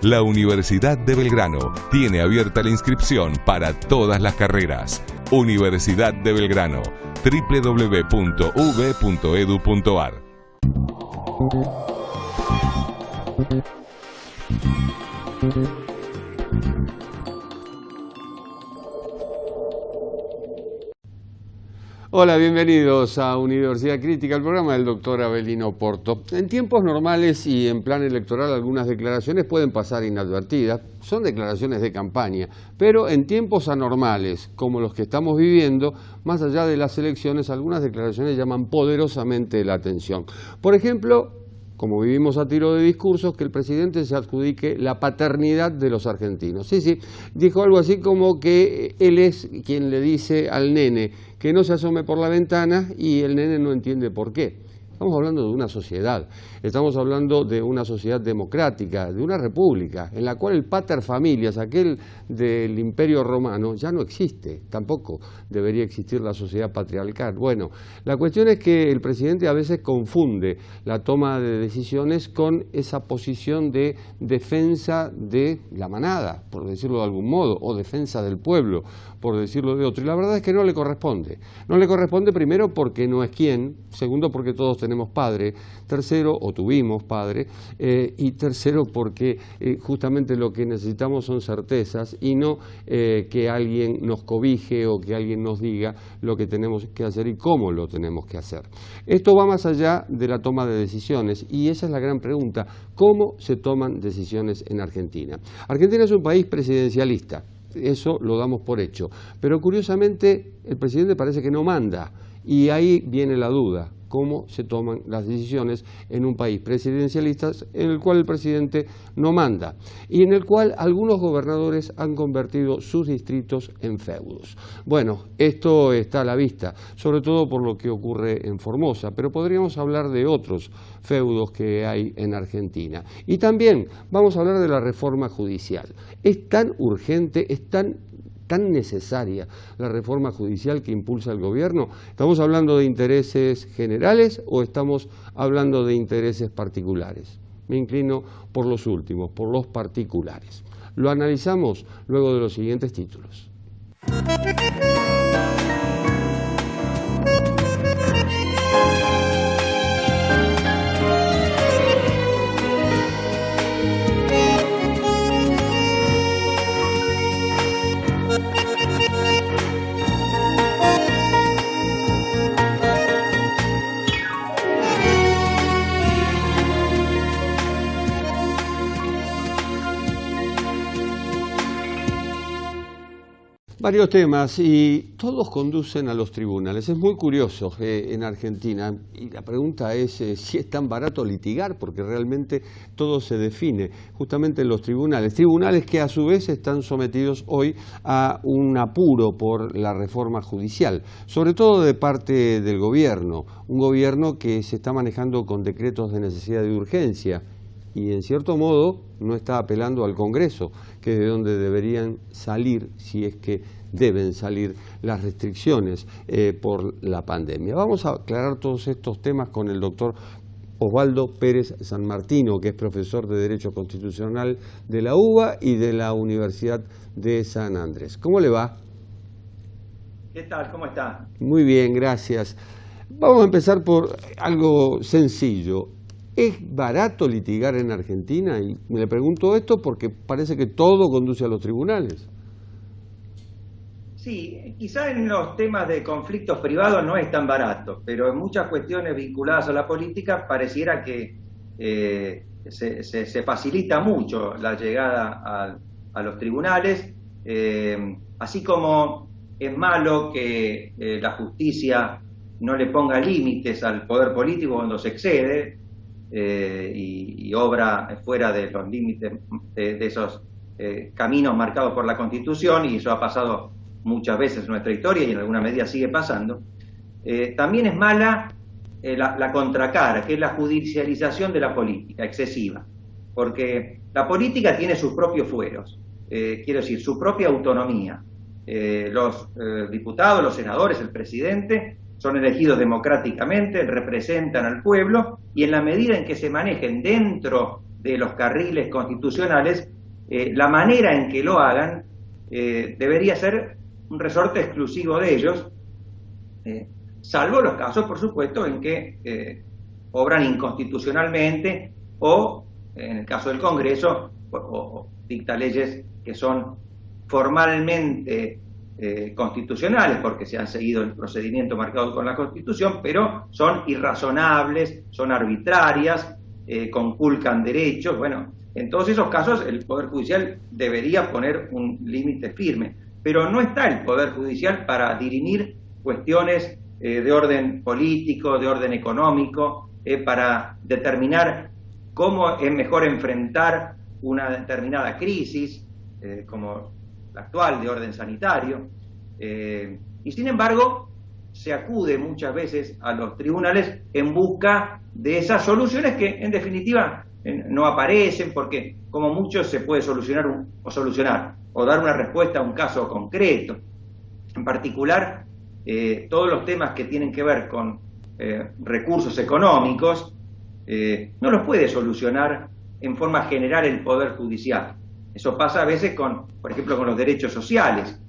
La Universidad de Belgrano tiene abierta la inscripción para todas las carreras. Universidad de Belgrano, www.uv.edu.ar. Hola, bienvenidos a Universidad Crítica, el programa del doctor Avelino Porto. En tiempos normales y en plan electoral algunas declaraciones pueden pasar inadvertidas, son declaraciones de campaña, pero en tiempos anormales como los que estamos viviendo, más allá de las elecciones, algunas declaraciones llaman poderosamente la atención. Por ejemplo, como vivimos a tiro de discursos, que el presidente se adjudique la paternidad de los argentinos. Sí, dijo algo así como que él es quien le dice al nene que no se asome por la ventana y el nene no entiende por qué. Estamos hablando de una sociedad, estamos hablando de una sociedad democrática, de una república, en la cual el pater familias, aquel del Imperio Romano, ya no existe, tampoco debería existir la sociedad patriarcal. Bueno, la cuestión es que el presidente a veces confunde la toma de decisiones con esa posición de defensa de la manada, por decirlo de algún modo, o defensa del pueblo, por decirlo de otro. Y la verdad es que no le corresponde. No le corresponde primero porque no es quien, segundo porque todos tenemos padre, tercero, o tuvimos padre, y tercero porque justamente lo que necesitamos son certezas y no que alguien nos cobije o que alguien nos diga lo que tenemos que hacer y cómo lo tenemos que hacer. Esto va más allá de la toma de decisiones y esa es la gran pregunta, ¿cómo se toman decisiones en Argentina? Argentina es un país presidencialista. Eso lo damos por hecho, pero curiosamente el presidente parece que no manda y ahí viene la duda, cómo se toman las decisiones en un país presidencialista en el cual el presidente no manda y en el cual algunos gobernadores han convertido sus distritos en feudos. Bueno, esto está a la vista, sobre todo por lo que ocurre en Formosa, pero podríamos hablar de otros feudos que hay en Argentina. Y también vamos a hablar de la reforma judicial. Es tan urgente, es tan necesaria la reforma judicial que impulsa el gobierno. ¿Estamos hablando de intereses generales o estamos hablando de intereses particulares? Me inclino por los últimos, por los particulares. Lo analizamos luego de los siguientes títulos. Varios temas y todos conducen a los tribunales. Es muy curioso en Argentina y la pregunta es si es tan barato litigar porque realmente todo se define justamente en los tribunales. Tribunales que a su vez están sometidos hoy a un apuro por la reforma judicial, sobre todo de parte del gobierno, un gobierno que se está manejando con decretos de necesidad y urgencia. Y en cierto modo no está apelando al Congreso, que es de donde deberían salir, si es que deben salir, las restricciones por la pandemia. Vamos a aclarar todos estos temas con el doctor Osvaldo Pérez Sanmartino, que es profesor de Derecho Constitucional de la UBA y de la Universidad de San Andrés. ¿Cómo le va? ¿Qué tal? ¿Cómo está? Muy bien, gracias. Vamos a empezar por algo sencillo. ¿Es barato litigar en Argentina? Y me le pregunto esto porque parece que todo conduce a los tribunales. Sí, quizá en los temas de conflictos privados no es tan barato, pero en muchas cuestiones vinculadas a la política pareciera que se facilita mucho la llegada a los tribunales, así como es malo que la justicia no le ponga límites al poder político cuando se excede, y obra fuera de los límites de esos caminos marcados por la Constitución, y eso ha pasado muchas veces en nuestra historia y en alguna medida sigue pasando. También es mala la contracara, que es la judicialización de la política, excesiva, porque la política tiene sus propios fueros, quiero decir, su propia autonomía. Los diputados, los senadores, el presidente, son elegidos democráticamente, representan al pueblo, y en la medida en que se manejen dentro de los carriles constitucionales, la manera en que lo hagan debería ser un resorte exclusivo de ellos, salvo los casos, por supuesto, en que obran inconstitucionalmente o, en el caso del Congreso, o dicta leyes que son formalmente constitucionales, porque se han seguido el procedimiento marcado con la Constitución, pero son irrazonables, son arbitrarias, conculcan derechos. Bueno, en todos esos casos el Poder Judicial debería poner un límite firme, pero no está el Poder Judicial para dirimir cuestiones de orden político, de orden económico, para determinar cómo es mejor enfrentar una determinada crisis, como la actual de orden sanitario, y sin embargo se acude muchas veces a los tribunales en busca de esas soluciones que en definitiva no aparecen, porque como mucho se puede solucionar o dar una respuesta a un caso concreto. En particular, todos los temas que tienen que ver con recursos económicos no los puede solucionar en forma general el Poder Judicial. Eso pasa a veces por ejemplo, con los derechos sociales.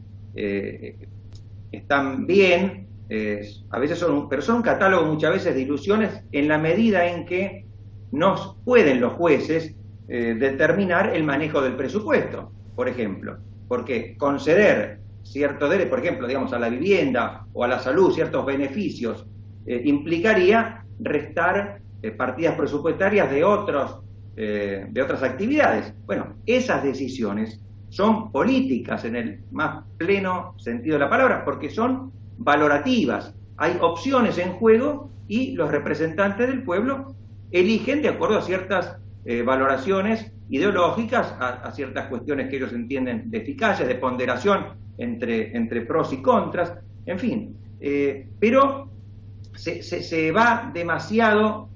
Están bien, a veces pero son un catálogo muchas veces de ilusiones en la medida en que no pueden los jueces determinar el manejo del presupuesto, por ejemplo, porque conceder ciertos derechos, por ejemplo, digamos, a la vivienda o a la salud, ciertos beneficios, implicaría restar partidas presupuestarias de otras actividades. Bueno, esas decisiones son políticas en el más pleno sentido de la palabra, porque son valorativas. Hay opciones en juego y los representantes del pueblo eligen de acuerdo a ciertas valoraciones ideológicas, a ciertas cuestiones que ellos entienden de eficacia, de ponderación entre pros y contras, en fin. Pero se va demasiado,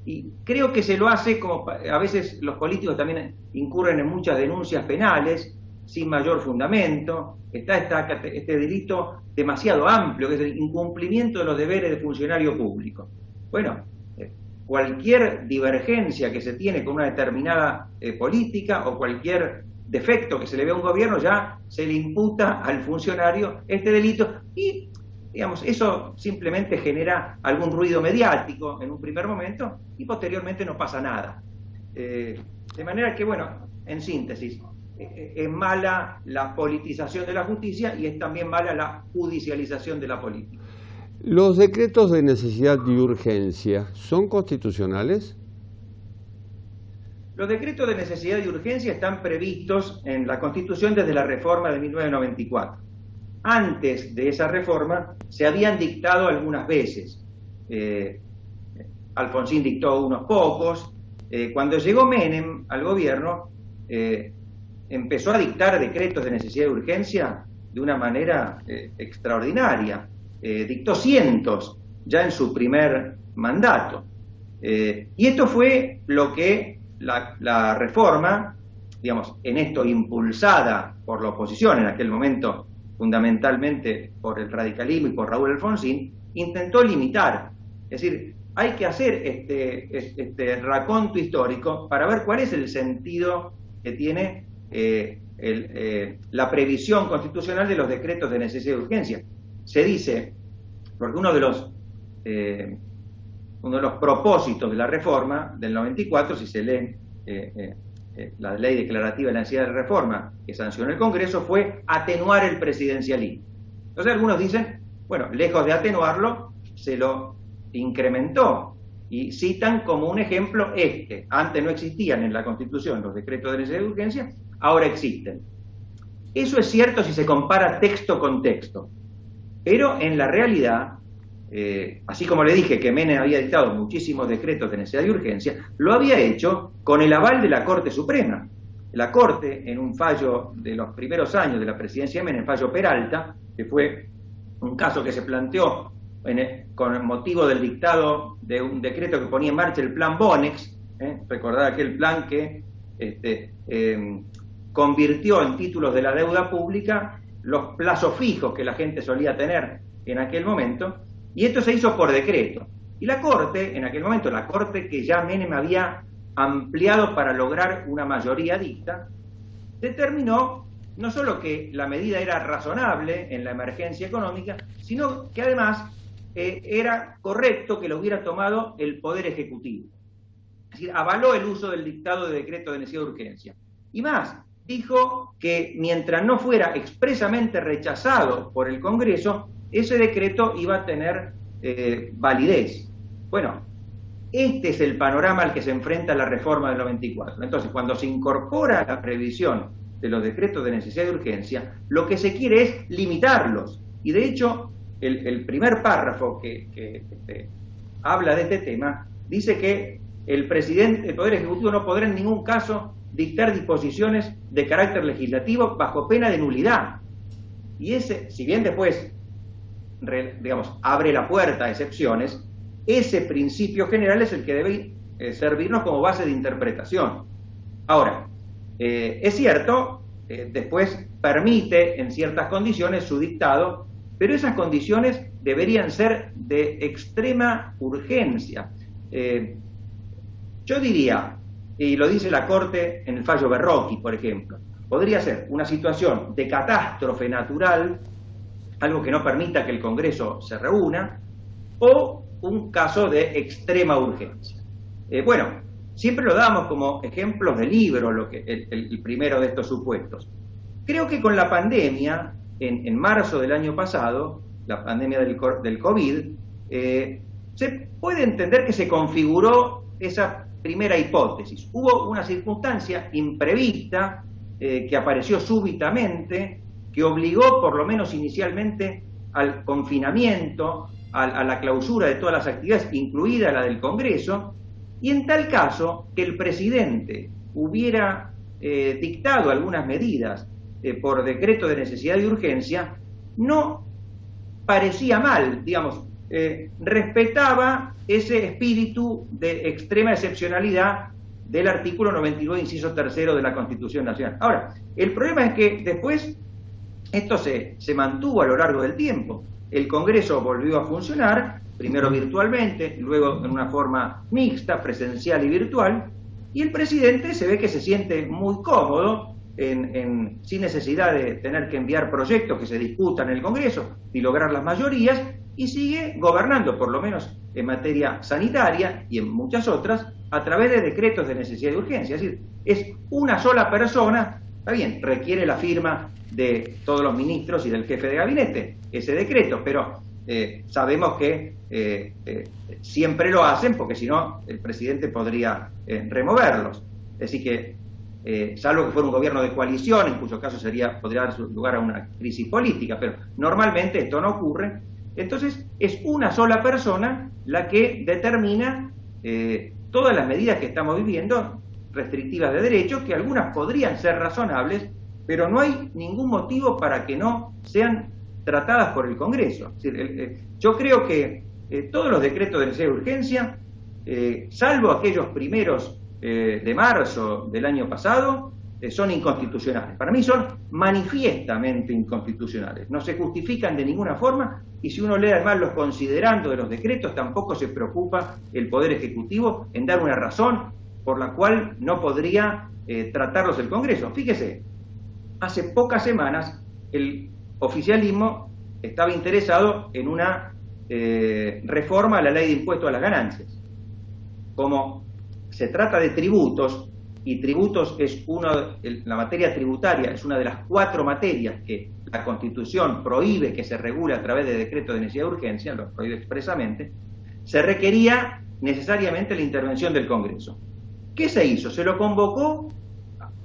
y creo que se lo hace como a veces los políticos también incurren en muchas denuncias penales sin mayor fundamento. Está este delito demasiado amplio, que es el incumplimiento de los deberes de funcionario público. Bueno, cualquier divergencia que se tiene con una determinada política o cualquier defecto que se le ve a un gobierno, ya se le imputa al funcionario este delito, y digamos, eso simplemente genera algún ruido mediático en un primer momento y posteriormente no pasa nada. De manera que, bueno, en síntesis, es mala la politización de la justicia y es también mala la judicialización de la política. ¿Los decretos de necesidad y urgencia son constitucionales? Los decretos de necesidad y urgencia están previstos en la Constitución desde la reforma de 1994. Antes de esa reforma se habían dictado algunas veces. Alfonsín dictó unos pocos. Cuando llegó Menem al gobierno, empezó a dictar decretos de necesidad y urgencia de una manera extraordinaria. Dictó cientos ya en su primer mandato. Y esto fue lo que la reforma, digamos, en esto impulsada por la oposición, en aquel momento fundamentalmente por el radicalismo y por Raúl Alfonsín, intentó limitar. Es decir, hay que hacer este raconto histórico para ver cuál es el sentido que tiene la previsión constitucional de los decretos de necesidad y urgencia. Se dice, porque uno de los propósitos de la reforma del 94, si se lee la ley declarativa de la necesidad de reforma que sancionó el Congreso, fue atenuar el presidencialismo. Entonces algunos dicen, bueno, lejos de atenuarlo, se lo incrementó, y citan como un ejemplo antes no existían en la Constitución los decretos de necesidad de urgencia, ahora existen. Eso es cierto si se compara texto con texto, pero en la realidad, así como le dije que Menem había dictado muchísimos decretos de necesidad y urgencia, lo había hecho con el aval de la Corte Suprema. La Corte, en un fallo de los primeros años de la presidencia de Menem, el fallo Peralta, que fue un caso que se planteó con motivo del dictado de un decreto que ponía en marcha el plan Bonex, recordar aquel plan que convirtió en títulos de la deuda pública los plazos fijos que la gente solía tener en aquel momento, y esto se hizo por decreto. Y la Corte, en aquel momento, la Corte que ya Menem había ampliado para lograr una mayoría dicta, determinó no solo que la medida era razonable en la emergencia económica, sino que además era correcto que lo hubiera tomado el Poder Ejecutivo. Es decir, avaló el uso del dictado de decreto de necesidad de urgencia. Y más, dijo que mientras no fuera expresamente rechazado por el Congreso, ese decreto iba a tener validez. Bueno, este es el panorama al que se enfrenta la reforma del 94. Entonces, cuando se incorpora la previsión de los decretos de necesidad de urgencia, lo que se quiere es limitarlos. Y de hecho, el primer párrafo que habla de este tema, dice que el Poder Ejecutivo no podrá en ningún caso dictar disposiciones de carácter legislativo bajo pena de nulidad. Y ese, si bien después, digamos, abre la puerta a excepciones, ese principio general es el que debe servirnos como base de interpretación. Ahora, es cierto, después permite en ciertas condiciones su dictado, pero esas condiciones deberían ser de extrema urgencia. Yo diría, y lo dice la Corte en el fallo Berrocchi, por ejemplo, podría ser una situación de catástrofe natural, algo que no permita que el Congreso se reúna, o un caso de extrema urgencia. Bueno, siempre lo damos como ejemplos de libro, el primero de estos supuestos. Creo que con la pandemia, en marzo del año pasado, la pandemia del COVID, se puede entender que se configuró esa primera hipótesis. Hubo una circunstancia imprevista que apareció súbitamente, que obligó, por lo menos inicialmente, al confinamiento, a la clausura de todas las actividades, incluida la del Congreso, y en tal caso que el presidente hubiera dictado algunas medidas por decreto de necesidad y urgencia, no parecía mal, digamos, respetaba ese espíritu de extrema excepcionalidad del artículo 99, inciso tercero de la Constitución Nacional. Ahora, el problema es que después esto se mantuvo a lo largo del tiempo. El Congreso volvió a funcionar, primero virtualmente, luego en una forma mixta, presencial y virtual, y el presidente se ve que se siente muy cómodo, sin necesidad de tener que enviar proyectos que se discutan en el Congreso y lograr las mayorías, y sigue gobernando, por lo menos en materia sanitaria y en muchas otras, a través de decretos de necesidad y urgencia. Es decir, es una sola persona, está bien, requiere la firma de todos los ministros y del jefe de gabinete, ese decreto, pero sabemos que siempre lo hacen, porque si no, el presidente podría removerlos. Es decir que, salvo que fuera un gobierno de coalición, en cuyo caso podría dar lugar a una crisis política, pero normalmente esto no ocurre. Entonces, es una sola persona la que determina todas las medidas que estamos viviendo, restrictivas de derechos, que algunas podrían ser razonables, pero no hay ningún motivo para que no sean tratadas por el Congreso. Es decir, yo creo que todos los decretos de necesidad de urgencia, salvo aquellos primeros de marzo del año pasado, son inconstitucionales. Para mí son manifiestamente inconstitucionales. No se justifican de ninguna forma, y si uno lee además los considerando de los decretos, tampoco se preocupa el Poder Ejecutivo en dar una razón por la cual no podría tratarlos el Congreso. Fíjese, hace pocas semanas el oficialismo estaba interesado en una reforma a la ley de impuesto a las ganancias. Como se trata de tributos, y tributos es la materia tributaria es una de las 4 materias que la Constitución prohíbe que se regule a través de decreto de necesidad de urgencia, lo prohíbe expresamente, se requería necesariamente la intervención del Congreso. ¿Qué se hizo? Se lo convocó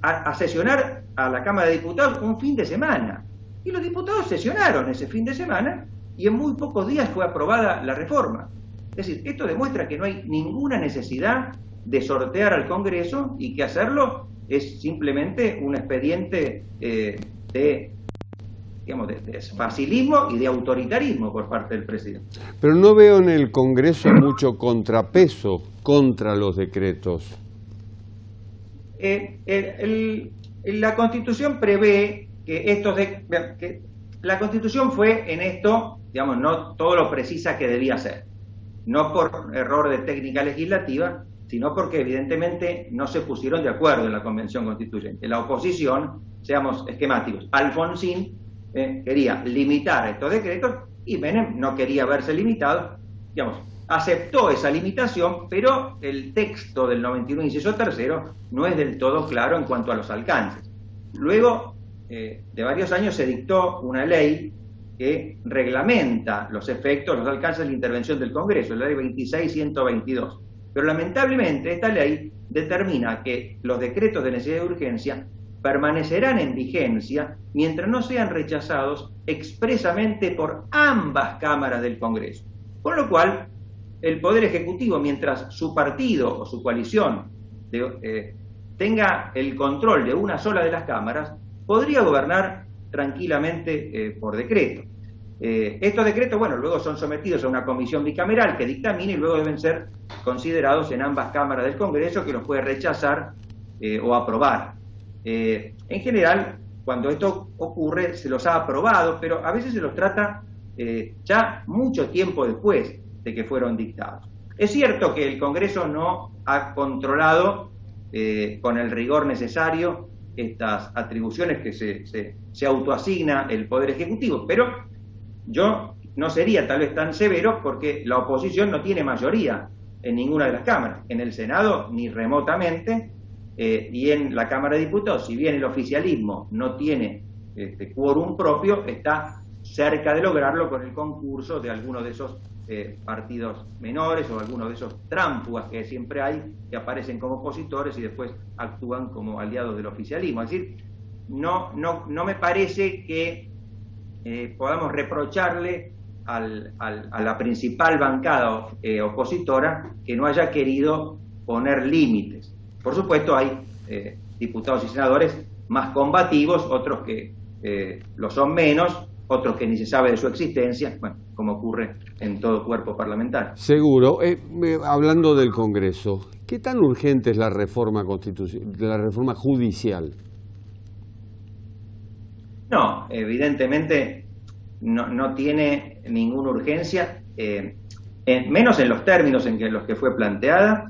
a sesionar a la Cámara de Diputados un fin de semana, y los diputados sesionaron ese fin de semana, y en muy pocos días fue aprobada la reforma. Es decir, esto demuestra que no hay ninguna necesidad de sortear al Congreso, y que hacerlo es simplemente un expediente de facilismo y de autoritarismo por parte del presidente. Pero no veo en el Congreso mucho contrapeso contra los decretos. La Constitución prevé que la Constitución fue en esto, digamos, no todo lo precisa que debía ser. No por error de técnica legislativa, sino porque evidentemente no se pusieron de acuerdo en la Convención Constituyente. La oposición, seamos esquemáticos, Alfonsín quería limitar estos decretos y Menem no quería verse limitado, digamos, aceptó esa limitación, pero el texto del 91, inciso tercero, no es del todo claro en cuanto a los alcances. Luego de varios años se dictó una ley que reglamenta los efectos, los alcances de la intervención del Congreso, la ley 26.122. Pero lamentablemente esta ley determina que los decretos de necesidad de urgencia permanecerán en vigencia mientras no sean rechazados expresamente por ambas cámaras del Congreso. Con lo cual, el Poder Ejecutivo, mientras su partido o su coalición tenga el control de una sola de las cámaras, podría gobernar tranquilamente por decreto. Estos decretos, bueno, luego son sometidos a una comisión bicameral que dictamina y luego deben ser considerados en ambas cámaras del Congreso, que los puede rechazar o aprobar. En general, cuando esto ocurre, se los ha aprobado, pero a veces se los trata ya mucho tiempo después de que fueron dictados. Es cierto que el Congreso no ha controlado con el rigor necesario estas atribuciones que se autoasigna el Poder Ejecutivo, pero yo no sería tal vez tan severo porque la oposición no tiene mayoría en ninguna de las cámaras, en el Senado ni remotamente, y en la Cámara de Diputados, si bien el oficialismo no tiene quórum propio, está cerca de lograrlo con el concurso de algunos de esos partidos menores o algunos de esos tránsfugas que siempre hay, que aparecen como opositores y después actúan como aliados del oficialismo. Es decir, no me parece que podamos reprocharle a la principal bancada opositora que no haya querido poner límites. Por supuesto hay diputados y senadores más combativos, otros que lo son menos, otros que ni se sabe de su existencia, bueno, como ocurre en todo cuerpo parlamentario. Seguro. Hablando del Congreso, ¿qué tan urgente es la reforma judicial? No, evidentemente no tiene ninguna urgencia, menos en los términos en los que fue planteada,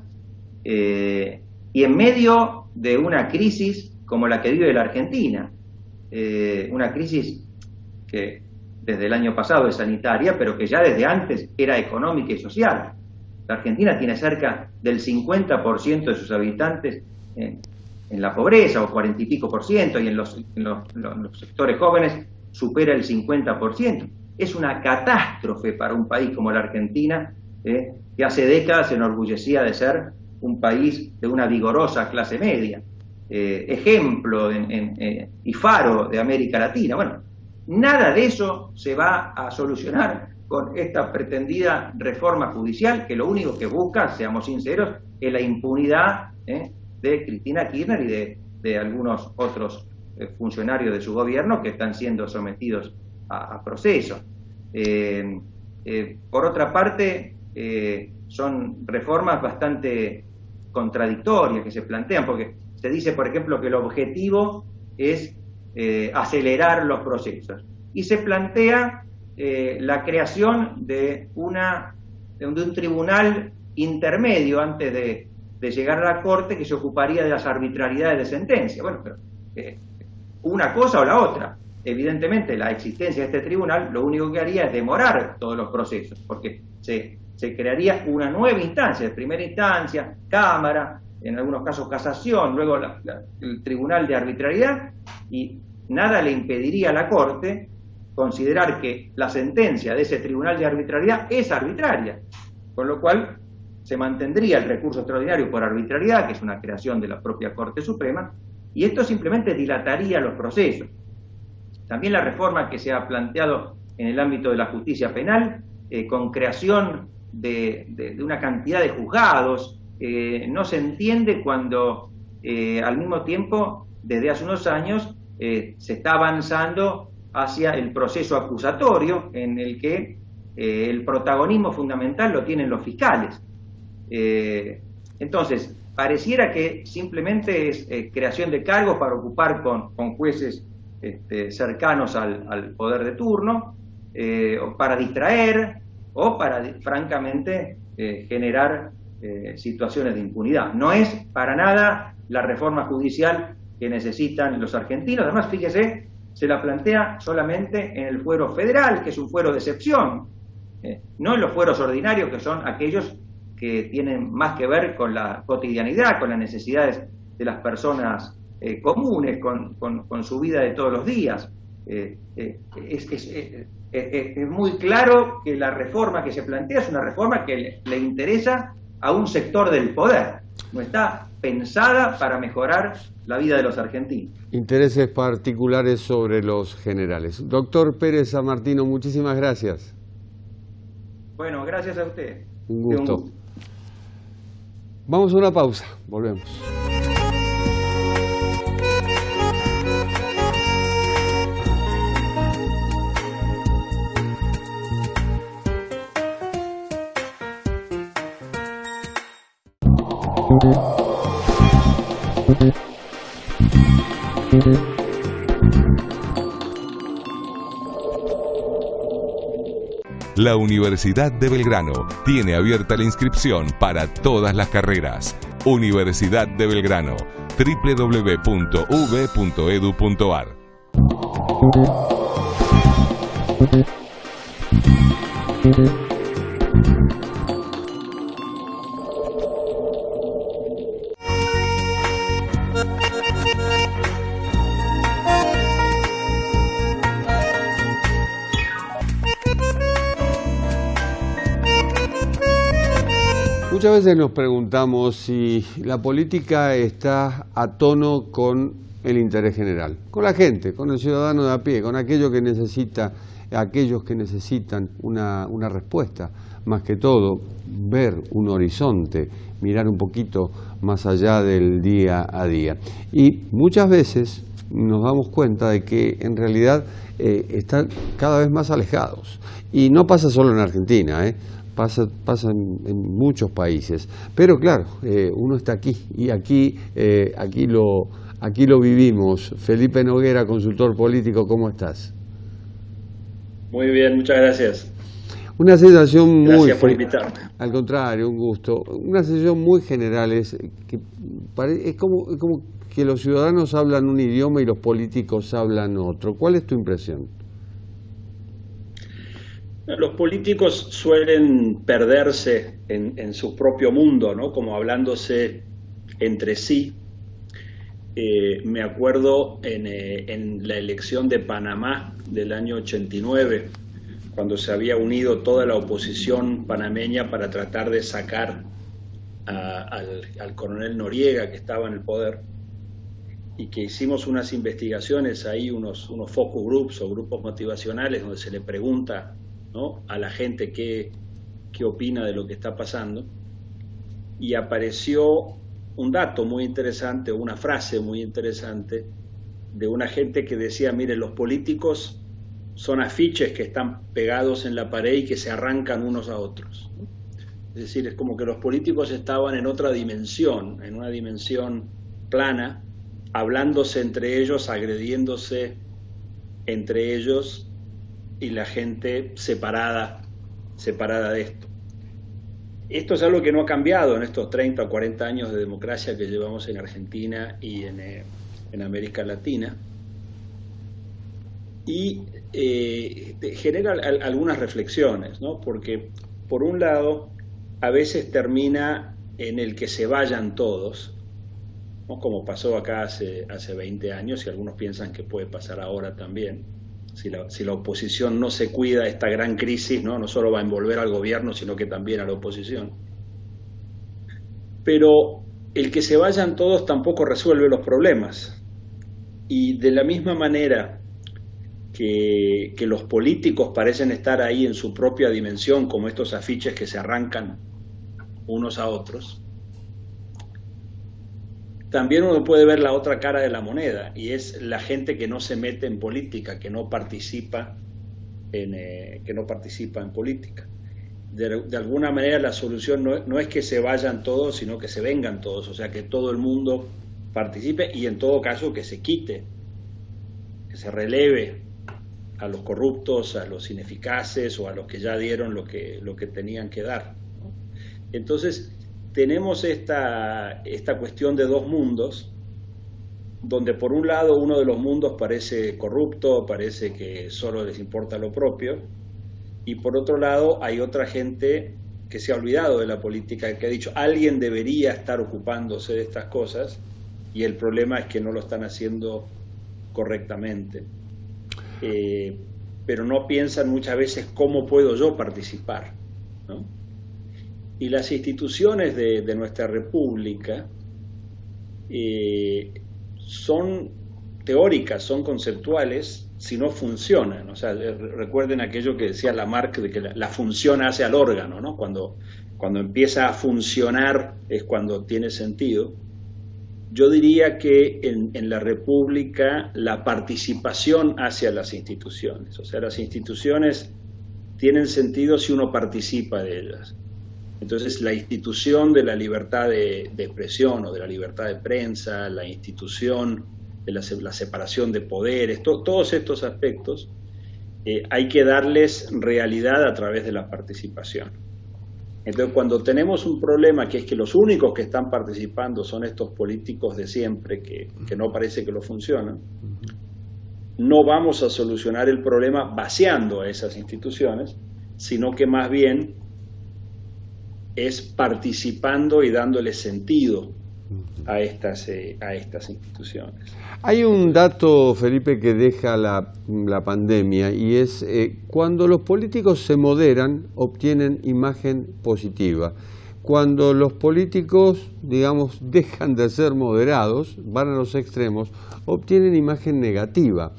y en medio de una crisis como la que vive la Argentina, una crisis que desde el año pasado es sanitaria, pero que ya desde antes era económica y social. La Argentina tiene cerca del 50% de sus habitantes en la pobreza, o 40 y pico por ciento, y en los sectores jóvenes supera el 50%. Es una catástrofe para un país como la Argentina, que hace décadas se enorgullecía de ser un país de una vigorosa clase media, ejemplo y faro de América Latina. Bueno, nada de eso se va a solucionar con esta pretendida reforma judicial, que lo único que busca, seamos sinceros, es la impunidad de Cristina Kirchner y de algunos otros funcionarios de su gobierno que están siendo sometidos a proceso. Por otra parte, son reformas bastante contradictorias que se plantean, porque se dice, por ejemplo, que el objetivo es acelerar los procesos, y se plantea la creación de un tribunal intermedio antes de llegar a la Corte, que se ocuparía de las arbitrariedades de sentencia. Bueno, pero una cosa o la otra. Evidentemente la existencia de este tribunal lo único que haría es demorar todos los procesos, porque se crearía una nueva instancia, de primera instancia, Cámara, en algunos casos casación, luego el Tribunal de Arbitrariedad, y nada le impediría a la Corte considerar que la sentencia de ese Tribunal de Arbitrariedad es arbitraria, con lo cual se mantendría el recurso extraordinario por arbitrariedad, que es una creación de la propia Corte Suprema, y esto simplemente dilataría los procesos. También la reforma que se ha planteado en el ámbito de la justicia penal, con creación de una cantidad de juzgados, no se entiende cuando al mismo tiempo, desde hace unos años, se está avanzando hacia el proceso acusatorio, en el que el protagonismo fundamental lo tienen los fiscales. Entonces, pareciera que simplemente es creación de cargos para ocupar con jueces cercanos al poder de turno, o para distraer o para, francamente, generar situaciones de impunidad. No es para nada la reforma judicial que necesitan los argentinos. Además, fíjese, se la plantea solamente en el fuero federal, que es un fuero de excepción, no en los fueros ordinarios, que son aquellos que tienen más que ver con la cotidianidad, con las necesidades de las personas comunes, con su vida de todos los días. Es muy claro que la reforma que se plantea es una reforma que le interesa a un sector del poder, no está pensada para mejorar la vida de los argentinos. Intereses particulares sobre los generales. Doctor Pérez Sammartino, muchísimas gracias. Bueno, gracias a usted. Un gusto. Vamos a una pausa, volvemos. La Universidad de Belgrano tiene abierta la inscripción para todas las carreras. Universidad de Belgrano, www.uv.edu.ar. Muchas veces nos preguntamos si la política está a tono con el interés general, con la gente, con el ciudadano de a pie, con aquellos que necesitan una respuesta, más que todo ver un horizonte, mirar un poquito más allá del día a día. Y muchas veces nos damos cuenta de que en realidad están cada vez más alejados. Y no pasa solo en Argentina, pasa en muchos países. Pero claro, uno está aquí y aquí lo vivimos. Felipe Noguera, consultor político, ¿cómo estás? Muy bien, muchas gracias. Una sensación Gracias por invitarme. Al contrario, un gusto. Una sensación muy general es como que los ciudadanos hablan un idioma y los políticos hablan otro. ¿Cuál es tu impresión? Los políticos suelen perderse en su propio mundo, ¿no? Como hablándose entre sí. Me acuerdo en la elección de Panamá del año 89, cuando se había unido toda la oposición panameña para tratar de sacar al coronel Noriega, que estaba en el poder, y que hicimos unas investigaciones ahí, unos focus groups o grupos motivacionales donde se le pregunta, ¿no?, a la gente qué opina de lo que está pasando, y apareció un dato muy interesante, una frase muy interesante de una gente que decía: mire, los políticos son afiches que están pegados en la pared y que se arrancan unos a otros. Es decir, es como que los políticos estaban en otra dimensión, en una dimensión plana, hablándose entre ellos, agrediéndose entre ellos, y la gente separada de esto. Esto es algo que no ha cambiado en estos 30 o 40 años de democracia que llevamos en Argentina y en América Latina, y genera algunas reflexiones, ¿no? Porque, por un lado, a veces termina en el que se vayan todos, ¿no?, como pasó acá hace 20 años, y algunos piensan que puede pasar ahora también. Si la oposición no se cuida, esta gran crisis no solo va a envolver al gobierno, sino que también a la oposición. Pero el que se vayan todos tampoco resuelve los problemas. Y de la misma manera que los políticos parecen estar ahí en su propia dimensión, como estos afiches que se arrancan unos a otros, también uno puede ver la otra cara de la moneda, y es la gente que no se mete en política, que no participa en política. De alguna manera la solución no es que se vayan todos, sino que se vengan todos, o sea, que todo el mundo participe, y en todo caso que se quite se releve a los corruptos, a los ineficaces o a los que ya dieron lo que tenían que dar, ¿no? Entonces, tenemos esta cuestión de dos mundos, donde por un lado uno de los mundos parece corrupto, parece que solo les importa lo propio, y por otro lado hay otra gente que se ha olvidado de la política, que ha dicho alguien debería estar ocupándose de estas cosas, y el problema es que no lo están haciendo correctamente. Pero no piensan muchas veces cómo puedo yo participar, ¿no? Y las instituciones de nuestra república son teóricas, son conceptuales, si no funcionan. O sea, recuerden aquello que decía Lamarck, de que la función hace al órgano, ¿no? Cuando empieza a funcionar es cuando tiene sentido. Yo diría que en la República la participación hacia las instituciones, o sea, las instituciones tienen sentido si uno participa de ellas. Entonces, la institución de la libertad de expresión o de la libertad de prensa, la institución de la separación de poderes, todos estos aspectos hay que darles realidad a través de la participación. Entonces, cuando tenemos un problema que es que los únicos que están participando son estos políticos de siempre, que no parece que lo funcionan, no vamos a solucionar el problema vaciando a esas instituciones, sino que más bien es participando y dándole sentido a estas instituciones. Hay un dato, Felipe, que deja la pandemia, y es cuando los políticos se moderan, obtienen imagen positiva. Cuando los políticos, digamos, dejan de ser moderados, van a los extremos, obtienen imagen negativa.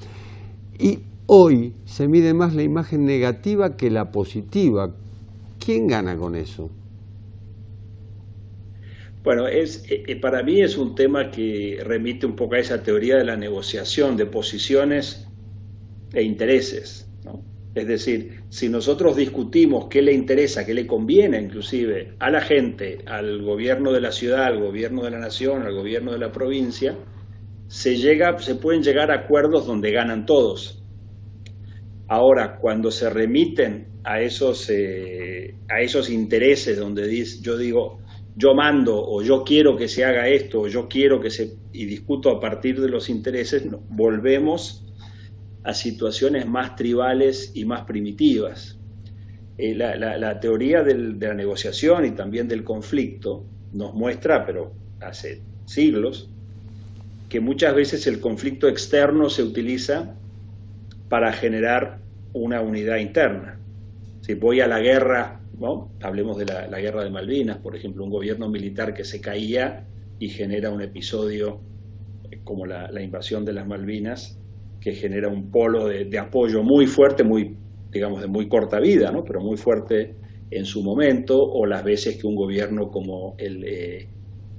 Y hoy se mide más la imagen negativa que la positiva. ¿Quién gana con eso? Bueno, para mí es un tema que remite un poco a esa teoría de la negociación de posiciones e intereses, ¿no? Es decir, si nosotros discutimos qué le interesa, qué le conviene inclusive a la gente, al gobierno de la ciudad, al gobierno de la nación, al gobierno de la provincia, se pueden llegar a acuerdos donde ganan todos. Ahora, cuando se remiten a esos intereses donde yo digo, yo mando, o yo quiero que se haga esto, o yo quiero y discuto a partir de los intereses, volvemos a situaciones más tribales y más primitivas. La teoría de la negociación y también del conflicto nos muestra, pero hace siglos, que muchas veces el conflicto externo se utiliza para generar una unidad interna. Si voy a la guerra, ¿no? Hablemos de la guerra de Malvinas, por ejemplo, un gobierno militar que se caía y genera un episodio como la invasión de las Malvinas, que genera un polo de apoyo muy fuerte, digamos de muy corta vida, ¿no? Pero muy fuerte en su momento, o las veces que un gobierno como el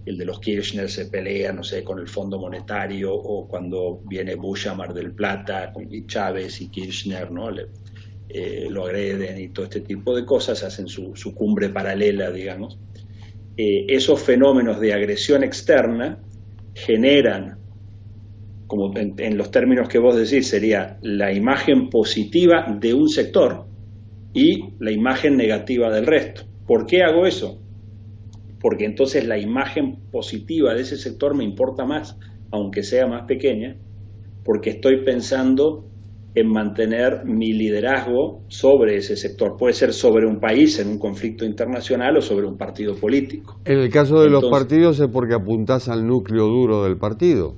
de los Kirchner se pelea, no sé, con el Fondo Monetario, o cuando viene Bush a Mar del Plata, y Chávez y Kirchner, ¿no? Lo agreden y todo este tipo de cosas, hacen su cumbre paralela, digamos. Esos fenómenos de agresión externa generan, como en los términos que vos decís, sería la imagen positiva de un sector y la imagen negativa del resto. ¿Por qué hago eso? Porque entonces la imagen positiva de ese sector me importa más, aunque sea más pequeña, porque estoy pensando en mantener mi liderazgo sobre ese sector. Puede ser sobre un país en un conflicto internacional o sobre un partido político. En el caso de los partidos es porque apuntás al núcleo duro del partido.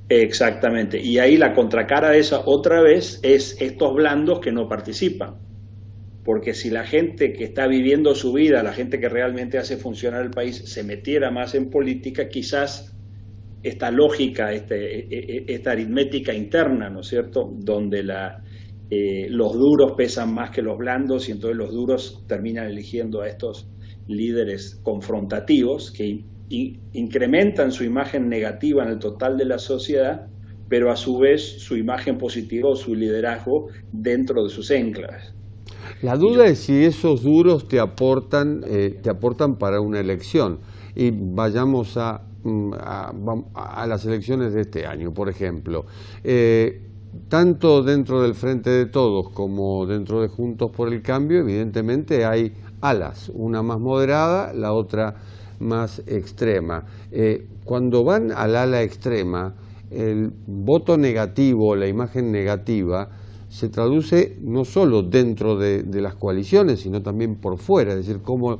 Exactamente. Y ahí la contracara de esa otra vez es estos blandos que no participan. Porque si la gente que está viviendo su vida, la gente que realmente hace funcionar el país, se metiera más en política, quizás esta lógica, esta aritmética interna, ¿no es cierto?, donde los duros pesan más que los blandos, y entonces los duros terminan eligiendo a estos líderes confrontativos que incrementan su imagen negativa en el total de la sociedad, pero a su vez su imagen positiva o su liderazgo dentro de sus enclaves. La duda es si esos duros te aportan para una elección. Y vayamos a a las elecciones de este año, por ejemplo, tanto dentro del Frente de Todos como dentro de Juntos por el Cambio, evidentemente hay alas, una más moderada, la otra más extrema. Cuando van al ala extrema, el voto negativo, la imagen negativa, se traduce no solo dentro de las coaliciones, sino también por fuera, es decir, cómo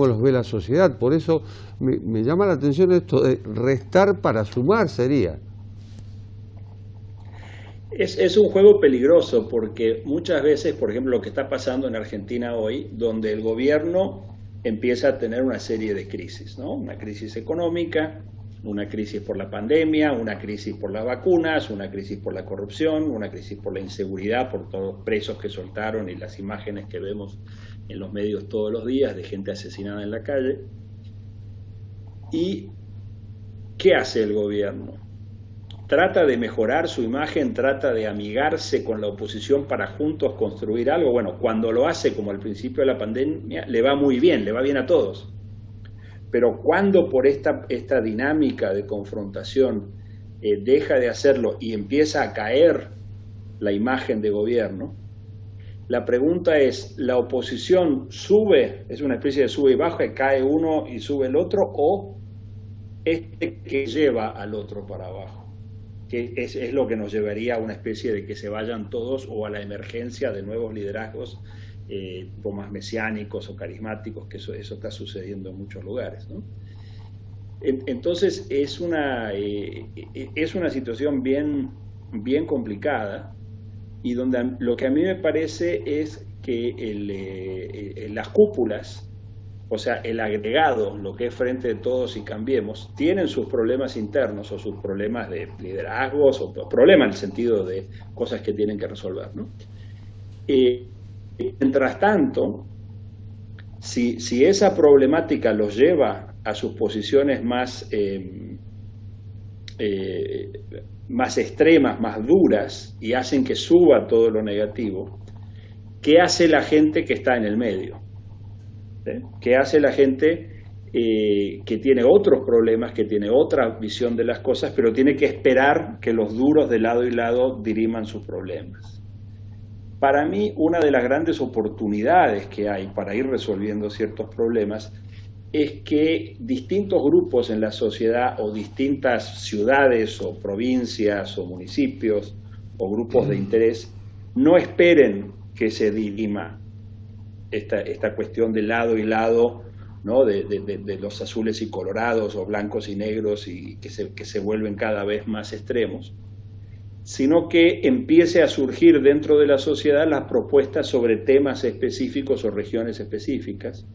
los ve la sociedad. Por eso me llama la atención esto de restar para sumar sería. Es un juego peligroso porque muchas veces, por ejemplo, lo que está pasando en Argentina hoy, donde el gobierno empieza a tener una serie de crisis, ¿no? Una crisis económica, una crisis por la pandemia, una crisis por las vacunas, una crisis por la corrupción, una crisis por la inseguridad, por todos los presos que soltaron y las imágenes que vemos en los medios todos los días de gente asesinada en la calle. ¿Y qué hace el gobierno? Trata de mejorar su imagen, trata de amigarse con la oposición para juntos construir algo. Bueno, cuando lo hace, como al principio de la pandemia, le va muy bien, le va bien a todos. Pero cuando por esta dinámica de confrontación deja de hacerlo y empieza a caer la imagen de gobierno, la pregunta es, ¿la oposición sube, es una especie de sube y baja, cae uno y sube el otro, o que lleva al otro para abajo? Que es lo que nos llevaría a una especie de que se vayan todos o a la emergencia de nuevos liderazgos más mesiánicos o carismáticos, que eso está sucediendo en muchos lugares, ¿no? Entonces es una situación bien complicada, y donde lo que a mí me parece es que las cúpulas, o sea, el agregado, lo que es Frente de Todos y Cambiemos, tienen sus problemas internos o sus problemas de liderazgos, o problemas en el sentido de cosas que tienen que resolver, ¿no? Mientras tanto, si esa problemática los lleva a sus posiciones más extremas, más duras, y hacen que suba todo lo negativo, ¿qué hace la gente que está en el medio? ¿Qué hace la gente que tiene otros problemas, que tiene otra visión de las cosas, pero tiene que esperar que los duros de lado y lado diriman sus problemas? Para mí, una de las grandes oportunidades que hay para ir resolviendo ciertos problemas es que distintos grupos en la sociedad, o distintas ciudades o provincias o municipios o grupos de interés, no esperen que se dirima esta cuestión de lado y lado, ¿no? de los azules y colorados o blancos y negros, y que se vuelven cada vez más extremos, sino que empiece a surgir dentro de la sociedad las propuestas sobre temas específicos o regiones específicas,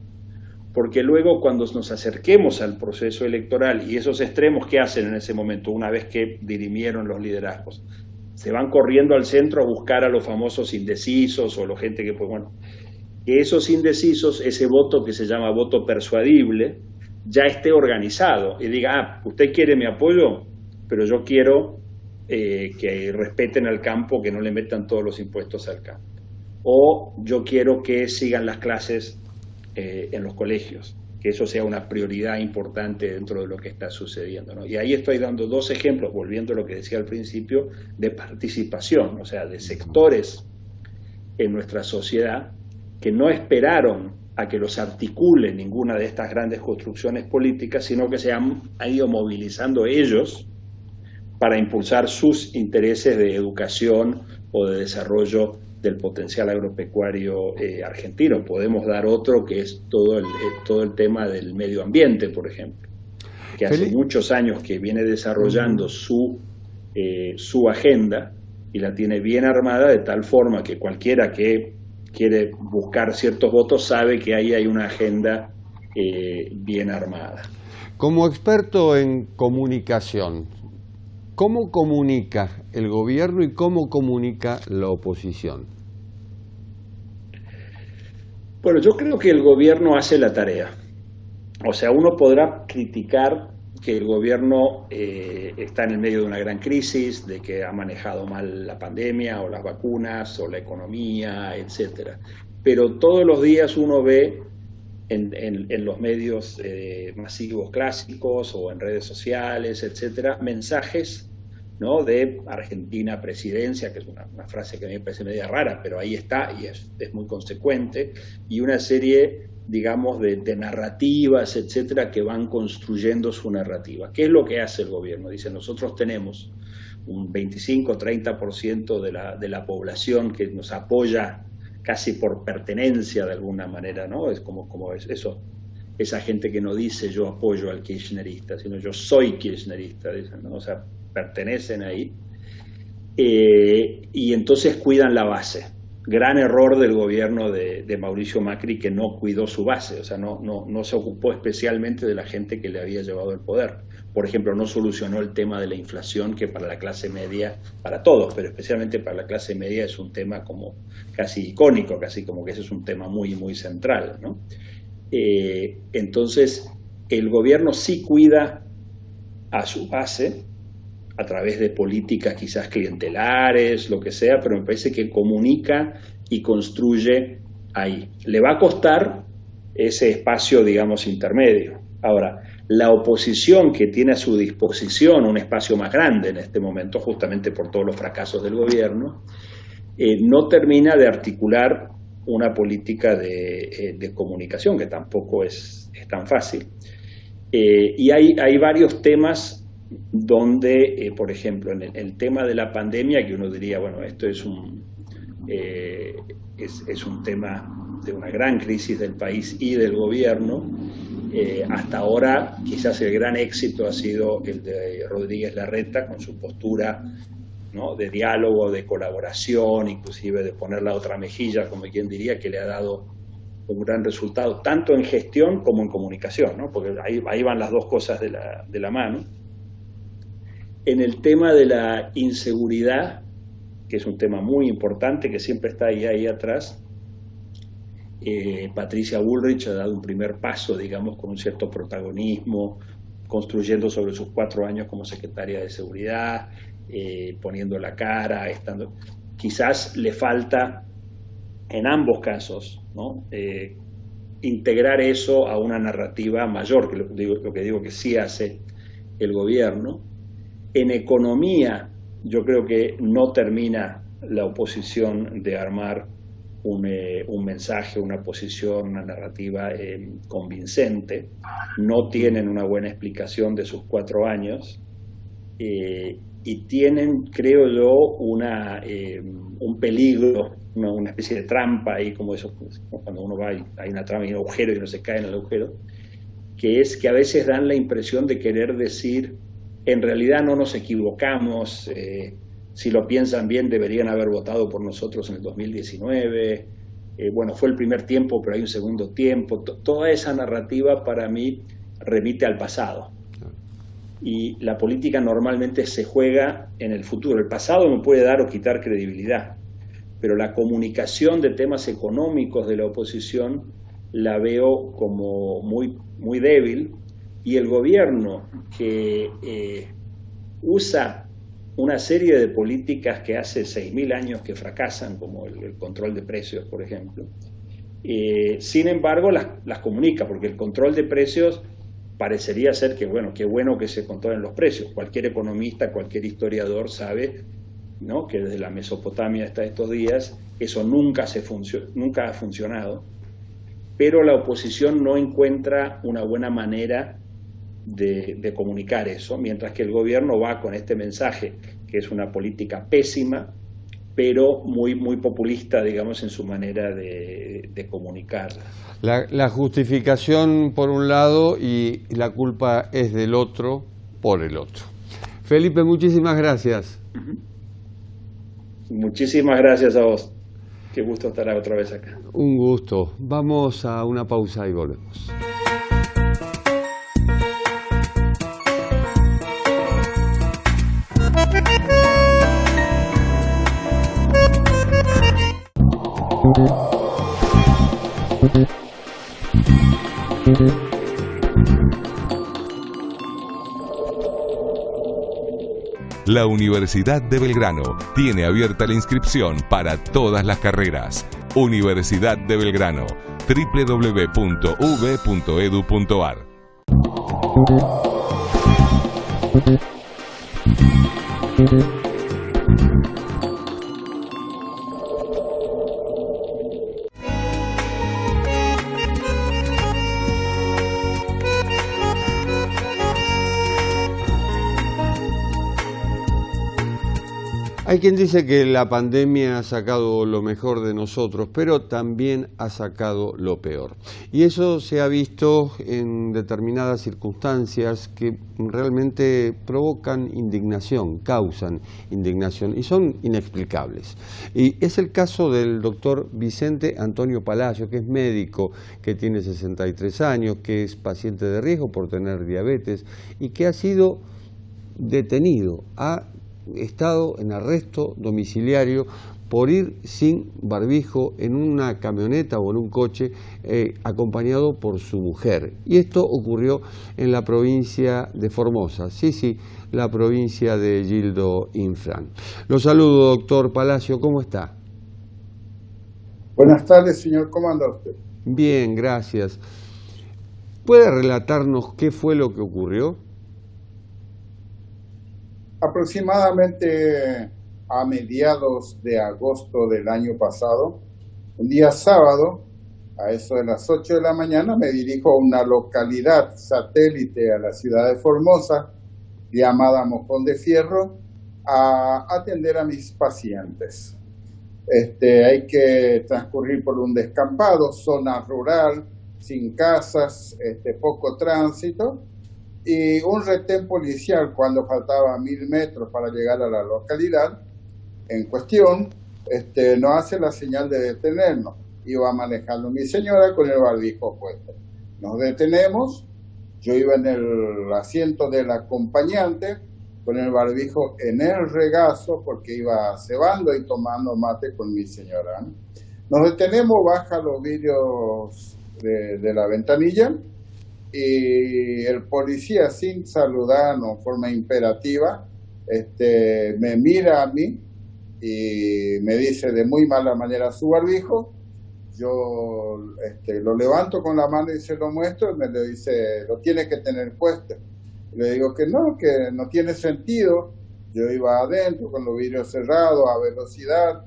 porque luego cuando nos acerquemos al proceso electoral, y esos extremos, ¿qué hacen en ese momento una vez que dirimieron los liderazgos? Se van corriendo al centro a buscar a los famosos indecisos, o la gente que, pues bueno, que esos indecisos, ese voto que se llama voto persuadible, ya esté organizado y diga, usted quiere mi apoyo, pero yo quiero que respeten al campo, que no le metan todos los impuestos al campo. O yo quiero que sigan las clases en los colegios, que eso sea una prioridad importante dentro de lo que está sucediendo, ¿no? Y ahí estoy dando dos ejemplos, volviendo a lo que decía al principio, de participación, o sea, de sectores en nuestra sociedad que no esperaron a que los articule ninguna de estas grandes construcciones políticas, sino que se han ido movilizando ellos para impulsar sus intereses de educación o de desarrollo del potencial agropecuario argentino. Podemos dar otro, que es todo el tema del medio ambiente, por ejemplo, que hace muchos años que viene desarrollando su agenda, y la tiene bien armada, de tal forma que cualquiera que quiere buscar ciertos votos sabe que ahí hay una agenda bien armada. Como experto en comunicación, ¿cómo comunica el gobierno y cómo comunica la oposición? Bueno, yo creo que el gobierno hace la tarea. O sea, uno podrá criticar que el gobierno está en el medio de una gran crisis, de que ha manejado mal la pandemia o las vacunas o la economía, etcétera. Pero todos los días uno ve en los medios masivos clásicos o en redes sociales, etcétera, mensajes, ¿no?, de Argentina presidencia, que es una frase que a mí me parece media rara, pero ahí está y es muy consecuente, y una serie, digamos, de narrativas, etcétera, que van construyendo su narrativa. ¿Qué es lo que hace el gobierno? Dice, nosotros tenemos un 25-30% de la población que nos apoya casi por pertenencia de alguna manera, ¿no? Es como es eso, esa gente que no dice yo apoyo al kirchnerista, sino yo soy kirchnerista, dicen, ¿no? O sea, pertenecen ahí, y entonces cuidan la base. Gran error del gobierno de Mauricio Macri, que no cuidó su base, o sea, no se ocupó especialmente de la gente que le había llevado el poder. Por ejemplo, no solucionó el tema de la inflación, que para la clase media, para todos, pero especialmente para la clase media es un tema como casi icónico, casi como que ese es un tema muy, muy central, ¿no? Entonces, el gobierno sí cuida a su base, a través de políticas quizás clientelares, lo que sea, pero me parece que comunica y construye ahí. Le va a costar ese espacio, digamos, intermedio. Ahora, la oposición que tiene a su disposición un espacio más grande en este momento, justamente por todos los fracasos del gobierno, no termina de articular una política de comunicación, que tampoco es tan fácil. Y hay varios temas donde, por ejemplo, en el tema de la pandemia, que uno diría, bueno, esto es un tema de una gran crisis del país y del gobierno, hasta ahora quizás el gran éxito ha sido el de Rodríguez Larreta, con su postura, ¿no?, de diálogo, de colaboración, inclusive de poner la otra mejilla, como quien diría, que le ha dado un gran resultado, tanto en gestión como en comunicación, ¿no?, porque ahí van las dos cosas de la mano. En el tema de la inseguridad, que es un tema muy importante, que siempre está ahí atrás, Patricia Bullrich ha dado un primer paso, digamos, con un cierto protagonismo, construyendo sobre sus 4 años como secretaria de Seguridad, poniendo la cara, estando. Quizás le falta, en ambos casos, ¿no?, integrar eso a una narrativa mayor, que lo que digo que sí hace el gobierno. En economía, yo creo que no termina la oposición de armar un mensaje, una posición, una narrativa convincente. No tienen una buena explicación de sus 4 años y tienen, creo yo, un peligro, una especie de trampa ahí, como eso, cuando uno va y hay una trampa y un agujero y uno se cae en el agujero, que es que a veces dan la impresión de querer decir, en realidad no nos equivocamos, si lo piensan bien deberían haber votado por nosotros en el 2019, bueno, fue el primer tiempo pero hay un segundo tiempo. Toda esa narrativa para mí remite al pasado, y la política normalmente se juega en el futuro. El pasado me puede dar o quitar credibilidad, pero la comunicación de temas económicos de la oposición la veo como muy, muy débil, y el gobierno que usa una serie de políticas que hace 6.000 años que fracasan, como el control de precios, por ejemplo, sin embargo las comunica, porque el control de precios parecería ser que, bueno, qué bueno que se controlen los precios. Cualquier economista, cualquier historiador sabe, ¿no?, que desde la Mesopotamia hasta estos días eso nunca ha funcionado, pero la oposición no encuentra una buena manera de comunicar eso, mientras que el gobierno va con este mensaje, que es una política pésima, pero muy, muy populista, digamos, en su manera de comunicar. La justificación por un lado y la culpa es del otro por el otro. Felipe, muchísimas gracias. Muchísimas gracias a vos. Qué gusto estar otra vez acá. Un gusto. Vamos a una pausa y volvemos. La Universidad de Belgrano tiene abierta la inscripción para todas las carreras. Universidad de Belgrano, www.uv.edu.ar. Hay quien dice que la pandemia ha sacado lo mejor de nosotros, pero también ha sacado lo peor. Y eso se ha visto en determinadas circunstancias que realmente provocan indignación, causan indignación y son inexplicables. Y es el caso del doctor Vicente Antonio Palacio, que es médico, que tiene 63 años, que es paciente de riesgo por tener diabetes y que ha sido detenido, ha estado en arresto domiciliario por ir sin barbijo en una camioneta o en un coche acompañado por su mujer. Y esto ocurrió en la provincia de Formosa, sí, la provincia de Gildo Infran. Lo saludo, doctor Palacio, ¿cómo está? Buenas tardes, señor, ¿cómo anda usted? Bien, gracias. ¿Puede relatarnos qué fue lo que ocurrió? Aproximadamente a mediados de agosto del año pasado, un día sábado, a eso de las 8 de la mañana, me dirijo a una localidad satélite a la ciudad de Formosa, llamada Mojón de Fierro, a atender a mis pacientes. Hay que transcurrir por un descampado, zona rural, sin casas, poco tránsito, y un retén policial cuando faltaba 1000 metros para llegar a la localidad en cuestión, nos hace la señal de detenernos. Iba manejando mi señora con el barbijo puesto. Nos detenemos, yo iba en el asiento del acompañante con el barbijo en el regazo porque iba cebando y tomando mate con mi señora. Nos detenemos, baja los vidrios de la ventanilla, y el policía, sin saludarnos en forma imperativa, me mira a mí y me dice de muy mala manera su barbijo. Yo lo levanto con la mano y se lo muestro, y me le dice, lo tiene que tener puesto. Le digo que no tiene sentido. Yo iba adentro con los vidrios cerrados a velocidad,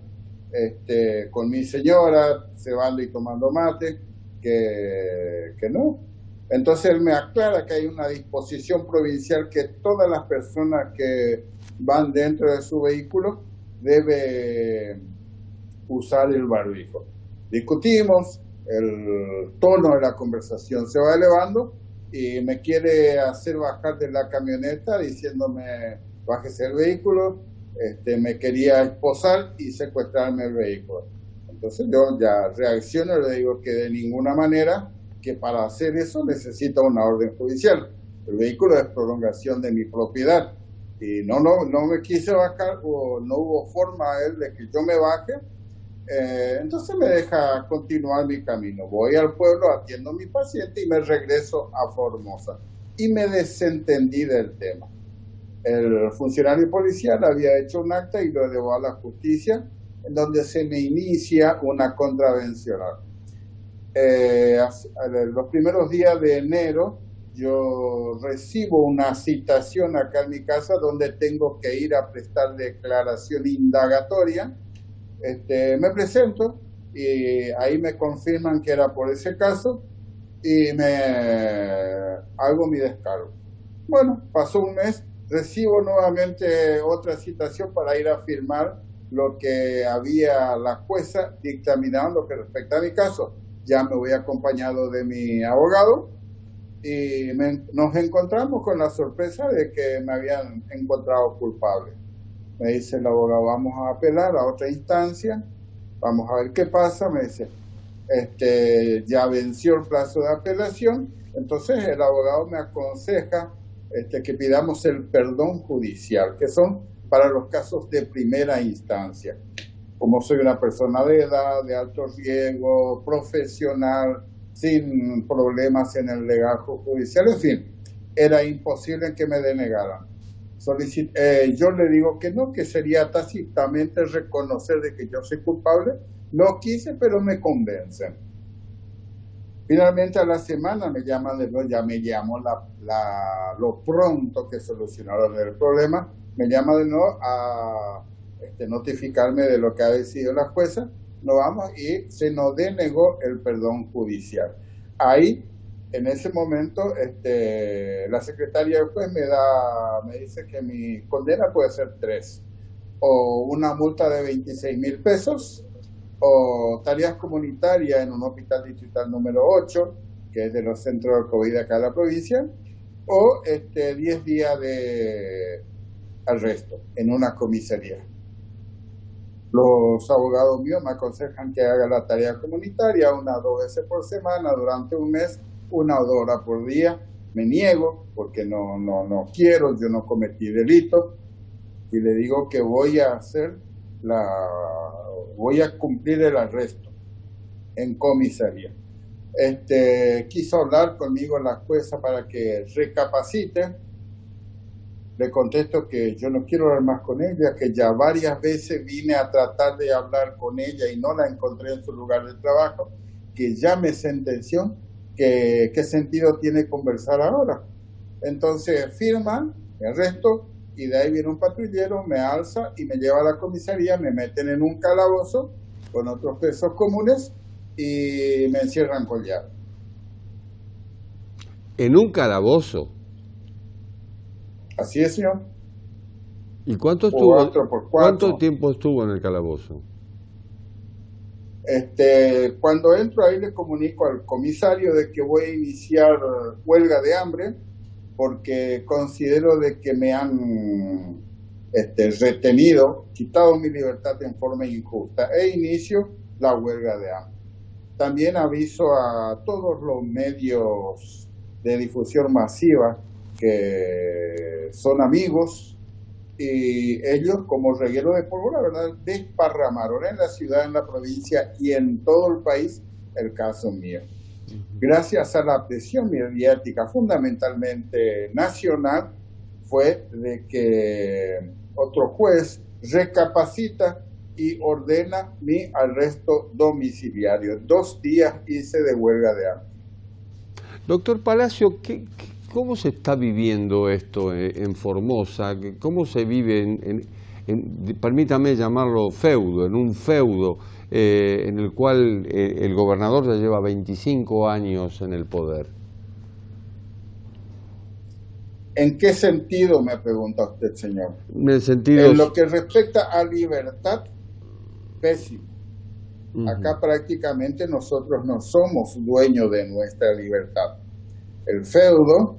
con mi señora cebando y tomando mate, que no. Entonces él me aclara que hay una disposición provincial que todas las personas que van dentro de su vehículo debe usar el barbijo. Discutimos, el tono de la conversación se va elevando y me quiere hacer bajar de la camioneta diciéndome bájese del vehículo, me quería esposar y secuestrarme el vehículo. Entonces yo ya reacciono y le digo que de ninguna manera, que para hacer eso necesita una orden judicial. El vehículo es prolongación de mi propiedad y no me quise bajar, o no hubo forma él de que yo me baje. Entonces me deja continuar mi camino. Voy al pueblo, atiendo a mi paciente y me regreso a Formosa. Y me desentendí del tema. El funcionario policial había hecho un acta y lo elevó a la justicia, en donde se me inicia una contravencional. Los primeros días de enero yo recibo una citación acá en mi casa donde tengo que ir a prestar declaración indagatoria. Me presento y ahí me confirman que era por ese caso y me hago mi descargo. Bueno, pasó un mes, recibo nuevamente otra citación para ir a firmar lo que había la jueza dictaminado lo que respecta a mi caso. Ya me voy acompañado de mi abogado y nos encontramos con la sorpresa de que me habían encontrado culpable. Me dice el abogado, vamos a apelar a otra instancia, vamos a ver qué pasa. Me dice, ya venció el plazo de apelación. Entonces el abogado me aconseja que pidamos el perdón judicial, que son para los casos de primera instancia. Como soy una persona de edad, de alto riesgo, profesional, sin problemas en el legajo judicial, en fin, era imposible que me denegaran. Yo le digo que no, que sería tácitamente reconocer de que yo soy culpable. No quise, pero me convencen. Finalmente a la semana me llaman de nuevo, ya me llamó lo pronto que solucionaron el problema, me llama de nuevo a notificarme de lo que ha decidido la jueza, nos vamos y se nos denegó el perdón judicial. Ahí, en ese momento, la secretaria del juez me dice que mi condena puede ser 3, o una multa de 26,000 pesos, o tareas comunitarias en un hospital distrital número 8, que es de los centros de COVID acá en la provincia, o 10 días de arresto en una comisaría. Los abogados míos me aconsejan que haga la tarea comunitaria 1 o 2 veces por semana durante un mes, 1 o 2 horas por día. Me niego porque no quiero, yo no cometí delito, y le digo que voy a cumplir el arresto en comisaría. Quiso hablar conmigo la jueza para que recapacite. Le contesto que yo no quiero hablar más con ella, que ya varias veces vine a tratar de hablar con ella y no la encontré en su lugar de trabajo, que ya me sentenció, que qué sentido tiene conversar ahora. Entonces firman, me arresto, y de ahí viene un patrullero, me alza y me lleva a la comisaría, me meten en un calabozo con otros presos comunes y me encierran con llave. ¿En un calabozo? Así es, señor. ¿Y cuánto estuvo? 4x4. ¿Cuánto tiempo estuvo en el calabozo? Cuando entro ahí le comunico al comisario de que voy a iniciar huelga de hambre porque considero de que me han retenido, quitado mi libertad en forma injusta, e inicio la huelga de hambre. También aviso a todos los medios de difusión masiva que son amigos, y ellos, como reguero de pólvora, ¿verdad?, desparramaron en la ciudad, en la provincia y en todo el país el caso mío. Gracias a la presión mediática, fundamentalmente nacional, fue de que otro juez recapacita y ordena mi arresto domiciliario. 2 días hice de huelga de hambre. Doctor Palacio, ¿cómo se está viviendo esto en Formosa? ¿Cómo se vive permítame llamarlo feudo, en un feudo en el cual el gobernador ya lleva 25 años en el poder? ¿En qué sentido, me pregunta usted, señor? En el sentido... En lo que respecta a libertad, pésimo. Acá prácticamente nosotros no somos dueños de nuestra libertad. El feudo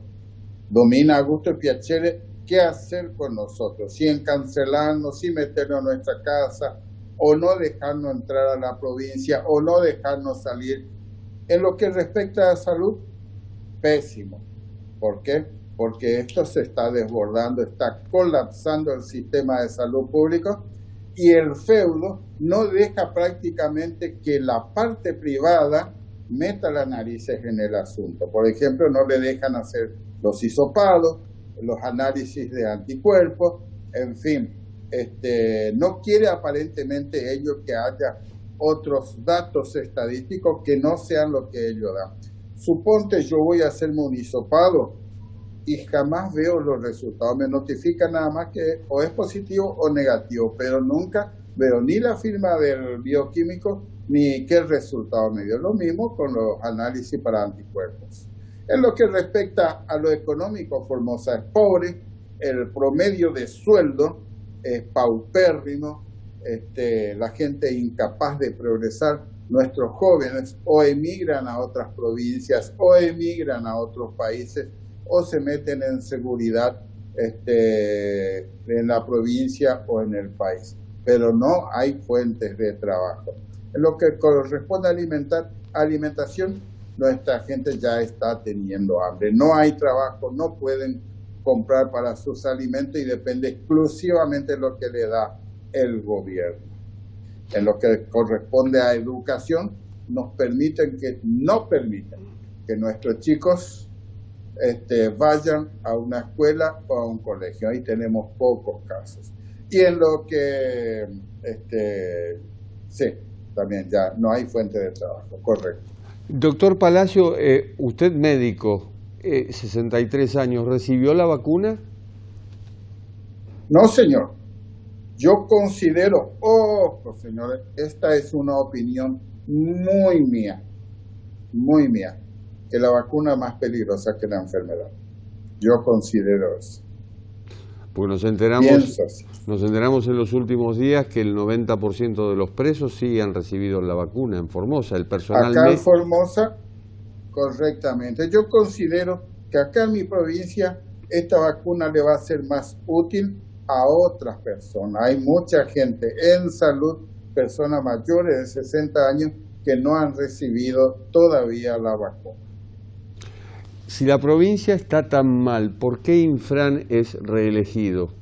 domina a gusto y piacere qué hacer con nosotros, si encarcelarnos, si meternos en nuestra casa, o no dejarnos entrar a la provincia, o no dejarnos salir. En lo que respecta a salud, pésimo. ¿Por qué? Porque esto se está desbordando, está colapsando el sistema de salud público, y el feudo no deja prácticamente que la parte privada meta las narices en el asunto. Por ejemplo, no le dejan hacer los hisopados, los análisis de anticuerpos, en fin, no quiere aparentemente ellos que haya otros datos estadísticos que no sean lo que ellos dan. Suponte yo voy a hacerme un hisopado y jamás veo los resultados, me notifican nada más que o es positivo o negativo, pero nunca veo ni la firma del bioquímico ni qué resultado me dio. Lo mismo con los análisis para anticuerpos. En lo que respecta a lo económico, Formosa es pobre, el promedio de sueldo es paupérrimo, la gente es incapaz de progresar, nuestros jóvenes o emigran a otras provincias o emigran a otros países o se meten en seguridad en la provincia o en el país, pero no hay fuentes de trabajo. En lo que corresponde a alimentación, nuestra gente ya está teniendo hambre, no hay trabajo, no pueden comprar para sus alimentos y depende exclusivamente de lo que le da el gobierno. En lo que corresponde a educación, no permiten que nuestros chicos vayan a una escuela o a un colegio. Ahí tenemos pocos casos. Y en lo que, sí, también ya no hay fuente de trabajo, correcto. Doctor Palacio, usted médico, 63 años, ¿recibió la vacuna? No, señor. Yo considero, señores, esta es una opinión muy mía, que la vacuna es más peligrosa que la enfermedad. Yo considero eso. Pues nos enteramos en los últimos días que el 90% de los presos sí han recibido la vacuna en Formosa. El personal acá en Formosa, correctamente. Yo considero que acá en mi provincia esta vacuna le va a ser más útil a otras personas. Hay mucha gente en salud, personas mayores de 60 años, que no han recibido todavía la vacuna. Si la provincia está tan mal, ¿por qué Infran es reelegido?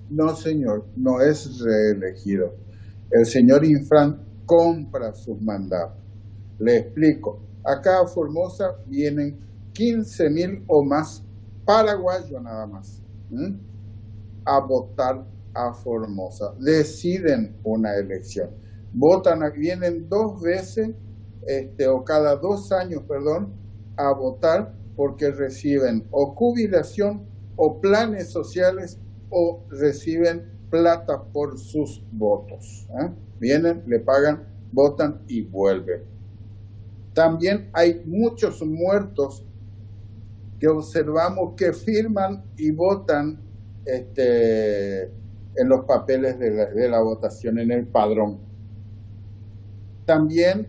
No, señor, no es reelegido. El señor Infran compra sus mandatos. Le explico. Acá a Formosa vienen 15.000 o más paraguayos nada más a votar a Formosa. Deciden una elección. Vienen 2 veces o cada 2 años, a votar porque reciben o jubilación o planes sociales o reciben plata por sus votos. Vienen, le pagan, votan y vuelven. También hay muchos muertos que observamos que firman y votan en los papeles de la votación, en el padrón. También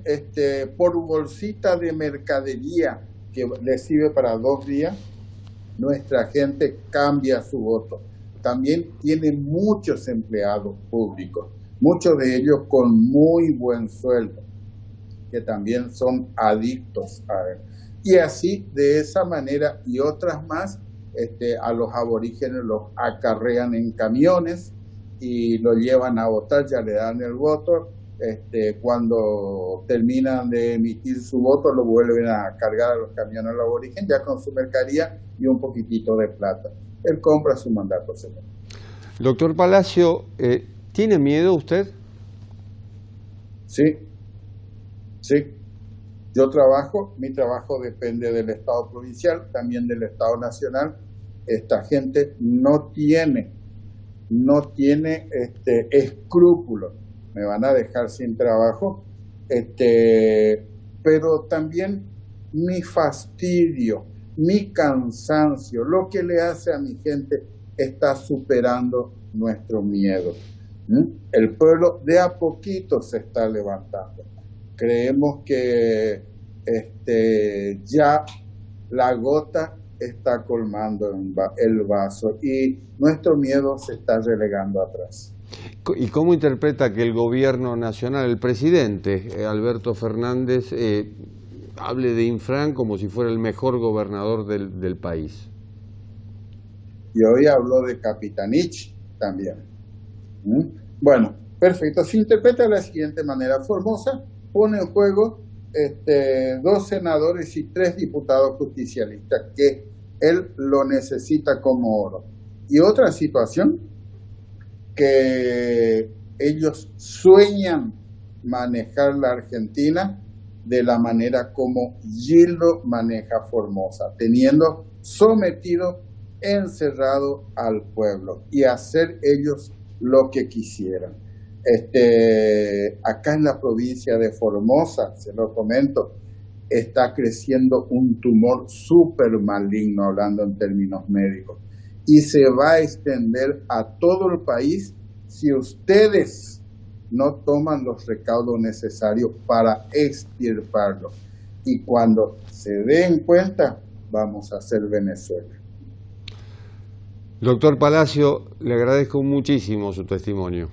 por bolsita de mercadería que le sirve para 2 días, nuestra gente cambia su voto. También tiene muchos empleados públicos, muchos de ellos con muy buen sueldo, que también son adictos a él. Y así, de esa manera y otras más, a los aborígenes los acarrean en camiones y los llevan a votar, ya le dan el voto. Cuando terminan de emitir su voto, lo vuelven a cargar a los camiones al aborigen, ya con su mercadería y un poquitito de plata. Él compra su mandato, señor. Doctor Palacio, ¿tiene miedo usted? Sí. Mi trabajo depende del Estado provincial, también del Estado nacional. Esta gente no tiene escrúpulos. Me van a dejar sin trabajo, pero también mi fastidio, mi cansancio, lo que le hace a mi gente está superando nuestro miedo. El pueblo de a poquito se está levantando. Creemos que ya la gota está colmando el vaso y nuestro miedo se está relegando atrás. ¿Y cómo interpreta que el gobierno nacional, el presidente Alberto Fernández, hable de Infran como si fuera el mejor gobernador del país? Y hoy habló de Capitanich también. Bueno, perfecto. Se interpreta de la siguiente manera. Formosa pone en juego 2 senadores y 3 diputados justicialistas, que él lo necesita como oro. Y otra situación, que ellos sueñan manejar la Argentina de la manera como Gildo maneja Formosa, teniendo sometido, encerrado al pueblo y hacer ellos lo que quisieran. Acá en la provincia de Formosa, se lo comento, está creciendo un tumor súper maligno, hablando en términos médicos, y se va a extender a todo el país si ustedes no toman los recaudos necesarios para extirparlo. Y cuando se den cuenta, vamos a hacer Venezuela. Doctor Palacio, le agradezco muchísimo su testimonio.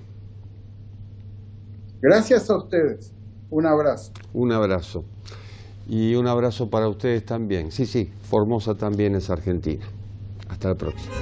Gracias a ustedes. Un abrazo. Un abrazo. Y un abrazo para ustedes también. Sí, Formosa también es Argentina. Hasta la próxima.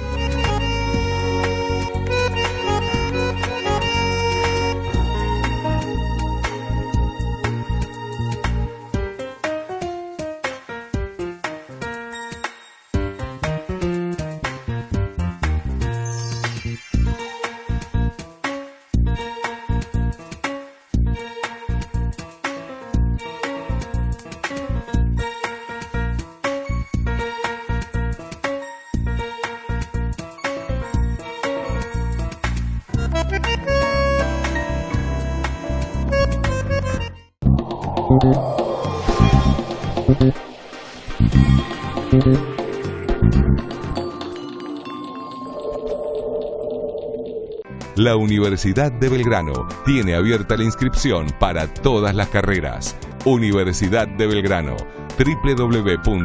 La Universidad de Belgrano tiene abierta la inscripción para todas las carreras. Universidad de Belgrano, www.uv.edu.ar.